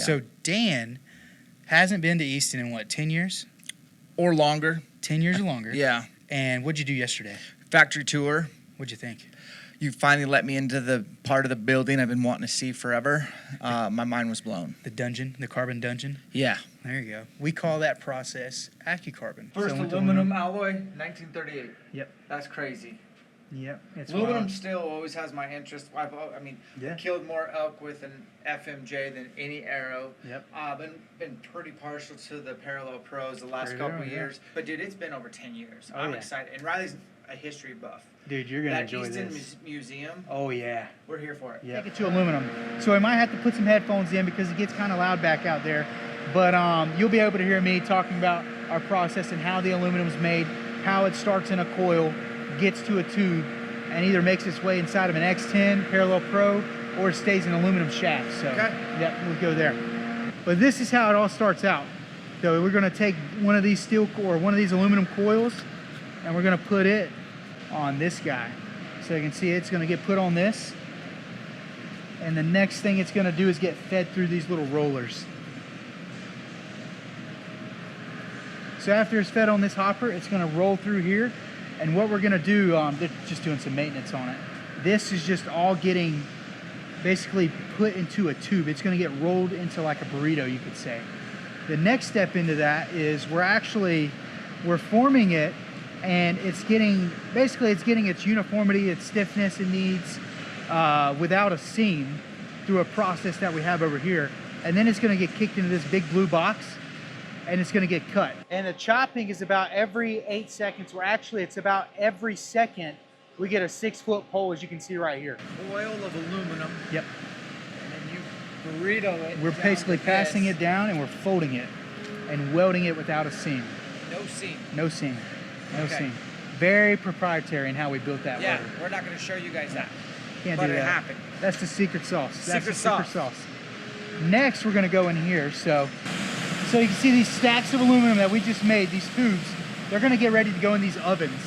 Yeah. So Dan hasn't been to Easton in what, 10 years? Or longer. 10 years or longer. Yeah. And what'd you do yesterday? Factory tour. What'd you think? You finally let me into the part of the building I've been wanting to see forever. My mind was blown. The dungeon, the carbon dungeon? Yeah. There you go. We call that process AccuCarbon. First aluminum alloy, 1938. Yep. That's crazy. Yep. It's Aluminum wild. still always has my interest. I Yeah. killed more elk with an FMJ than any arrow. Yep. Been pretty partial to the Parallel Pros the last Pretty couple darn, yeah. years. But dude, it's been over 10 years. Oh, I'm yeah. excited. And Riley's a history buff. Dude, you're going to That enjoy Easton this. Museum, Oh, yeah. we're here for it. Yeah. Take it to aluminum. So I might have to put some headphones in because it gets kind of loud back out there. But you'll be able to hear me talking about our process and how the aluminum's made, how it starts in a coil, gets to a tube, and either makes its way inside of an X10 Parallel Pro or it stays in aluminum shaft. So yeah, we'll go there. But this is how it all starts out. So we're going to take one of these steel or one of these aluminum coils, and we're going to put it on this guy. So you can see it's going to get put on this, and the next thing it's going to do is get fed through these little rollers. So after it's fed on this hopper, it's going to roll through here, and what we're going to do, they're just doing some maintenance on it. This is just all getting basically put into a tube. It's going to get rolled into like a burrito, you could say. The next step into that is we're forming it, and it's getting its uniformity, its stiffness it needs without a seam through a process that we have over here. And then it's going to get kicked into this big blue box, and it's going to get cut. And the chopping is about every 8 seconds, or actually it's about every second we get a 6-foot pole, as you can see right here. Coil of aluminum. Yep. And then you burrito it. We're basically passing it down, and we're folding it and welding it without a seam. No seam. No seam. No Okay. seam. Very proprietary in how we built that Yeah, welder. we're not going to show you guys that. Can't but do it that. happened. That's the secret sauce. That's Secret the secret sauce. sauce. Next, we're going to go in here. So you can see these stacks of aluminum that we just made, these tubes, they're going to get ready to go in these ovens.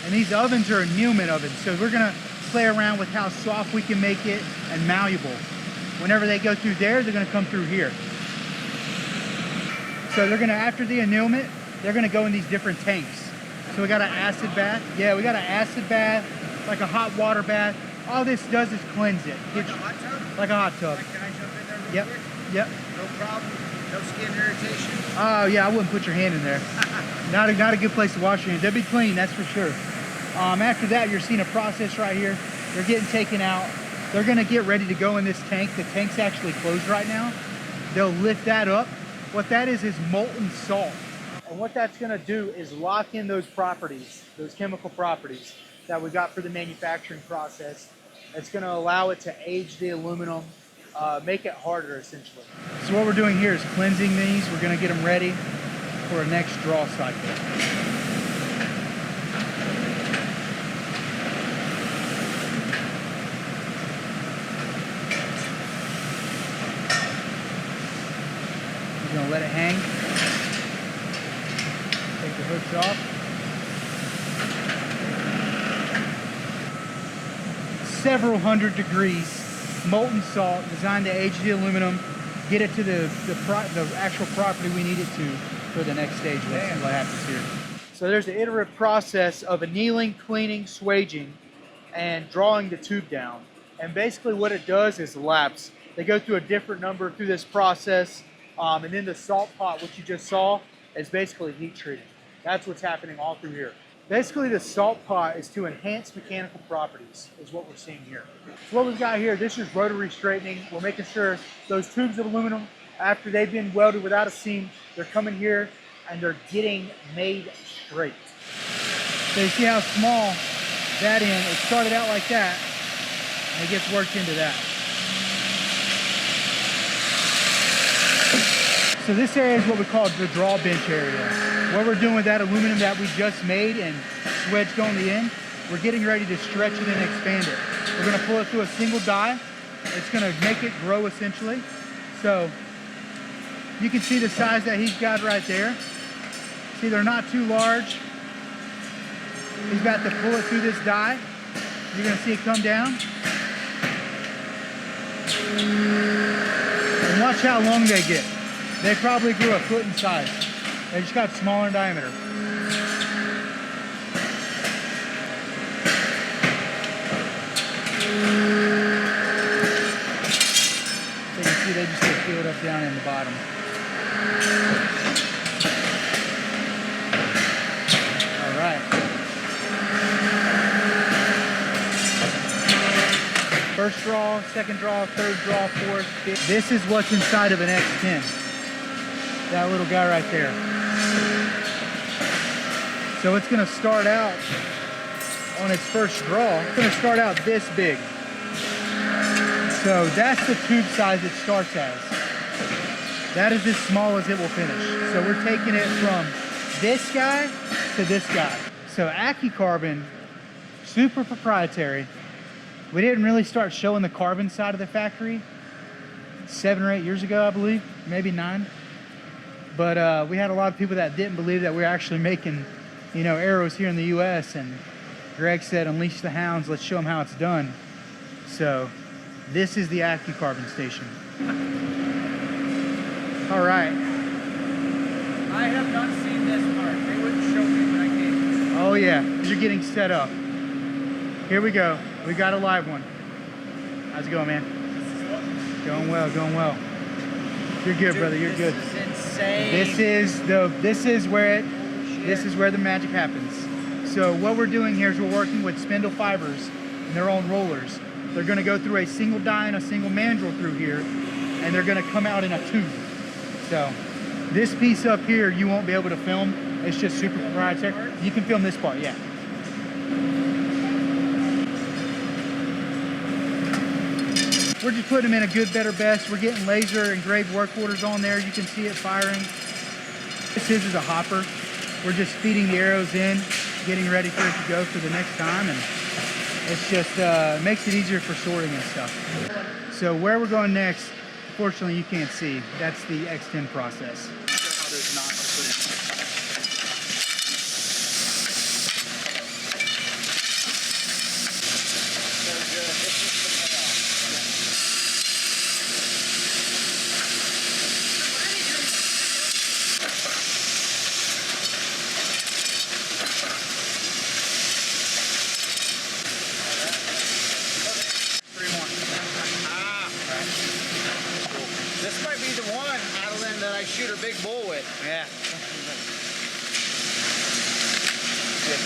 And these ovens are annealment ovens. So we're going to play around with how soft we can make it and malleable. Whenever they go through there, they're going to come through here. So they're going to, after the annealment, they're going to go in these different tanks. So we got an acid bath. Yeah, we got an acid bath, like a hot water bath. All this does is cleanse it. Like a hot tub? Like a hot tub. Can I jump in there real Yep. quick? Yep. No problem. No skin irritation. Oh yeah, I wouldn't put your hand in there. Not a good place to wash your hands. They'll be clean, that's for sure. After that, you're seeing a process right here. They're getting taken out. They're gonna get ready to go in this tank. The tank's actually closed right now. They'll lift that up. What that is molten salt. And what that's gonna do is lock in those properties, those chemical properties that we got for the manufacturing process. It's gonna allow it to age the aluminum, make it harder essentially. So what we're doing here is cleansing these. We're gonna get them ready for a next draw cycle. We're gonna let it hang. Take the hooks off. Several hundred degrees, molten salt designed to age the aluminum, get it to the actual property we need it to for the next stage. Let's see what happens here. So there's the iterative process of annealing, cleaning, swaging, and drawing the tube down. And basically what it does is laps. They go through a different number through this process, and then the salt pot, which you just saw, is basically heat treating. That's what's happening all through here. Basically, the salt pot is to enhance mechanical properties, is what we're seeing here. So what we've got here, this is rotary straightening. We're making sure those tubes of aluminum, after they've been welded without a seam, they're coming here and they're getting made straight. So you see how small that end, it started out like that, and it gets worked into that. So this area is what we call the draw bench area. What we're doing with that aluminum that we just made and swedged on the end, we're getting ready to stretch it and expand it. We're gonna pull it through a single die. It's gonna make it grow essentially. So you can see the size that he's got right there. See, they're not too large. He's about to pull it through this die. You're gonna see it come down. And watch watch how long they get. They probably grew a foot in size. They just got smaller in diameter. So you can see they just get filled up down in the bottom. All right. First draw, second draw, third draw, fourth, fifth. This is what's inside of an X10. That little guy right there. So it's gonna start out on its first draw. It's gonna start out this big. So that's the tube size it starts as. That is as small as it will finish. So we're taking it from this guy to this guy. So AccuCarbon, super proprietary. We didn't really start showing the carbon side of the factory 7 or 8 years ago, I believe, maybe 9. But we had a lot of people that didn't believe that we were actually making, you know, arrows here in the U.S. And Greg said, unleash the hounds, let's show them how it's done. So this is the AccuCarbon station. All right. I have not seen this part. They wouldn't show me when I came. Oh yeah, you're getting set up. Here we go. We got a live one. How's it going, man? Going well, going well. You're good, brother. You're good. This is insane. This is where the magic happens. So what we're doing here is we're working with spindle fibers and their own rollers. They're going to go through a single die and a single mandrel through here, and they're going to come out in a tube. So this piece up here you won't be able to film. It's just super proprietary. You can film this part, yeah. We're just putting them in a good, better, best. We're getting laser engraved work orders on there. You can see it firing. This is a hopper. We're just feeding the arrows in, getting ready for it to go for the next time. And it's just makes it easier for sorting and stuff. So where we're going next, fortunately you can't see. That's the X10 process. This might be the one, Adeline, that I shoot a big bull with. Yeah.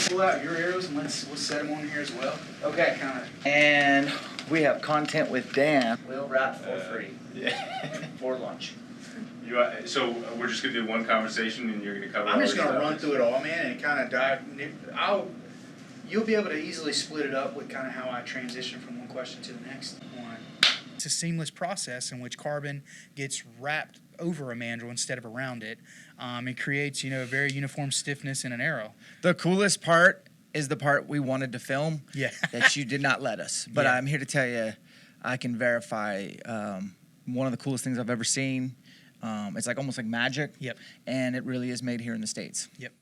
Pull out your arrows and we'll set them on here as well. Okay. And we have content with Dan. We'll wrap for free. Yeah. For lunch. So we're just gonna do one conversation, and you're gonna cover. I'm just all gonna this run stuff? through it all, man, and kind of dive. You'll be able to easily split it up with kind of how I transition from one question to the next one. It's a seamless process in which carbon gets wrapped over a mandrel instead of around it. It creates, you know, a very uniform stiffness in an arrow. The coolest part is the part we wanted to film. Yeah. That you did not let us. But Yeah. I'm here to tell you, I can verify one of the coolest things I've ever seen. It's like almost like magic. Yep. And it really is made here in the States. Yep.